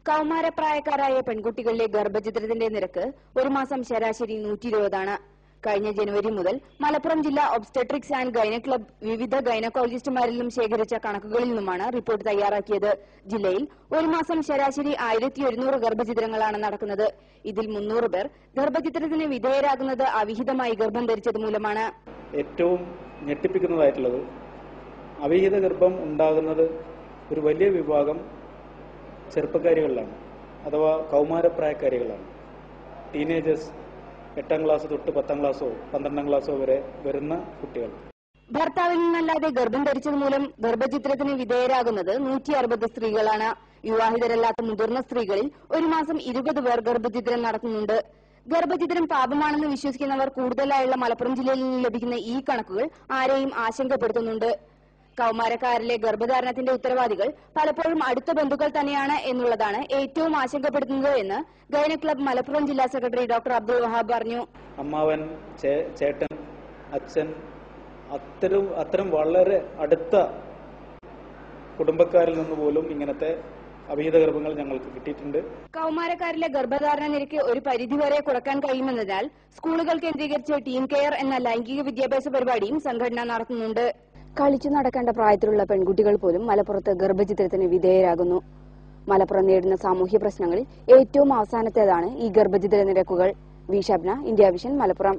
കൌമാരപ്രായക്കാരായ പെൺകുട്ടികളിലെ ഗർഭചിത്രത്തിന്റെ നിരക്ക് ഒരു മാസം ശരാശരി 120 ആണ്. കഴിഞ്ഞ ജനുവരി മുതൽ മലപ്പുറം ജില്ലാ ഒബ്സ്റ്റട്രിക്സ് ആൻഡ് ഗൈന ക്ലബ് വിവിധ ഗൈനക്കോളജിസ്റ്റുമാരിൽ നിന്നും ശേഖരിച്ച കണക്കുകളിൽ നിന്നുമാണ് റിപ്പോർട്ട് തയ്യാറാക്കിയത്. ജില്ലയിൽ ഒരു മാസം ശരാശരി 1100 ഗർഭചിത്രങ്ങളാണ് നടക്കുന്നത്. ഇതിൽ 300 പേർ ഗർഭചിത്രത്തിന് വിധേയരാകുന്നത് അവിഹിതമായി ഗർഭം ധരിച്ചത് മൂലമാണ്. ഏറ്റവും ഞെട്ടിപ്പിക്കുന്നതായിട്ടുള്ളത് അവിഹിത ഗർഭം ഉണ്ടാകുന്നത് ഒരു വലിയ വിഭാഗം ചെറുപ്പക്കാരികളിലാണ്, അഥവാ കൗമാരപ്രായക്കാരികളാണ്. ടീനേജേഴ്സ് 8ാം ക്ലാസ് തൊട്ട് 10ാം ക്ലാസ്സോ 12ാം ക്ലാസ്സോ വരെ വരുന്ന കുട്ടികൾ. ഭർത്താവിൽ നിന്നല്ലാതെ ഗർഭം ധരിച്ചത് മൂലം ഗർഭചിത്രത്തിന് വിധേയരാകുന്നത് 160 സ്ത്രീകളാണ്. വിവാഹിതരല്ലാത്ത മുതിർന്ന സ്ത്രീകളിൽ ഒരു മാസം 20 പേർ ഗർഭചിത്രം നടത്തുന്നുണ്ട്. ഗർഭചിത്രം പാപമാണെന്ന് വിശ്വസിക്കുന്നവർ കൂടുതലായുള്ള മലപ്പുറം ജില്ലയിൽ നിന്ന് ലഭിക്കുന്ന ഈ കണക്കുകൾ ആരെയും ആശങ്കപ്പെടുത്തുന്നുണ്ട്. കൌമാരക്കാരിലെ ഗർഭധാരണത്തിന്റെ ഉത്തരവാദികൾ പലപ്പോഴും അടുത്ത ബന്ധുക്കൾ തന്നെയാണ് എന്നുള്ളതാണ് ഏറ്റവും ആശങ്കപ്പെടുത്തുന്നത് എന്ന് ഗൈന ക്ലബ് മലപ്പുറം ജില്ലാ സെക്രട്ടറി ഡോക്ടർ അബ്ദുൾ വഹാബ് പറഞ്ഞു. അമ്മാവൻ, ചേട്ടൻ, അച്ഛൻ, അത്തരം വളരെ അടുത്ത കുടുംബക്കാരിൽ നിന്ന് പോലും ഇങ്ങനത്തെ അവിഹിത ഗർഭങ്ങൾ ഞങ്ങൾക്ക് കിട്ടിയിട്ടുണ്ട്. കൌമാരക്കാരിലെ ഗർഭധാരണ നിരക്ക് ഒരു പരിധിവരെ കുറക്കാൻ കഴിയുമെന്നതിനാൽ സ്കൂളുകൾ കേന്ദ്രീകരിച്ച് ടീം കെയർ എന്ന ലൈംഗിക വിദ്യാഭ്യാസ പരിപാടിയും സംഘടന നടത്തുന്നുണ്ട്. കളിച്ചു നടക്കേണ്ട പ്രായത്തിലുള്ള പെൺകുട്ടികൾ പോലും മലപ്പുറത്ത് ഗർഭചിത്രത്തിന് വിധേയരാകുന്നു. മലപ്പുറം നേരിടുന്ന സാമൂഹ്യ പ്രശ്നങ്ങളിൽ ഏറ്റവും അവസാനത്തേതാണ് ഈ ഗർഭചിത്ര നിരക്കുകൾ. V Shabna, India Vision, Malappuram.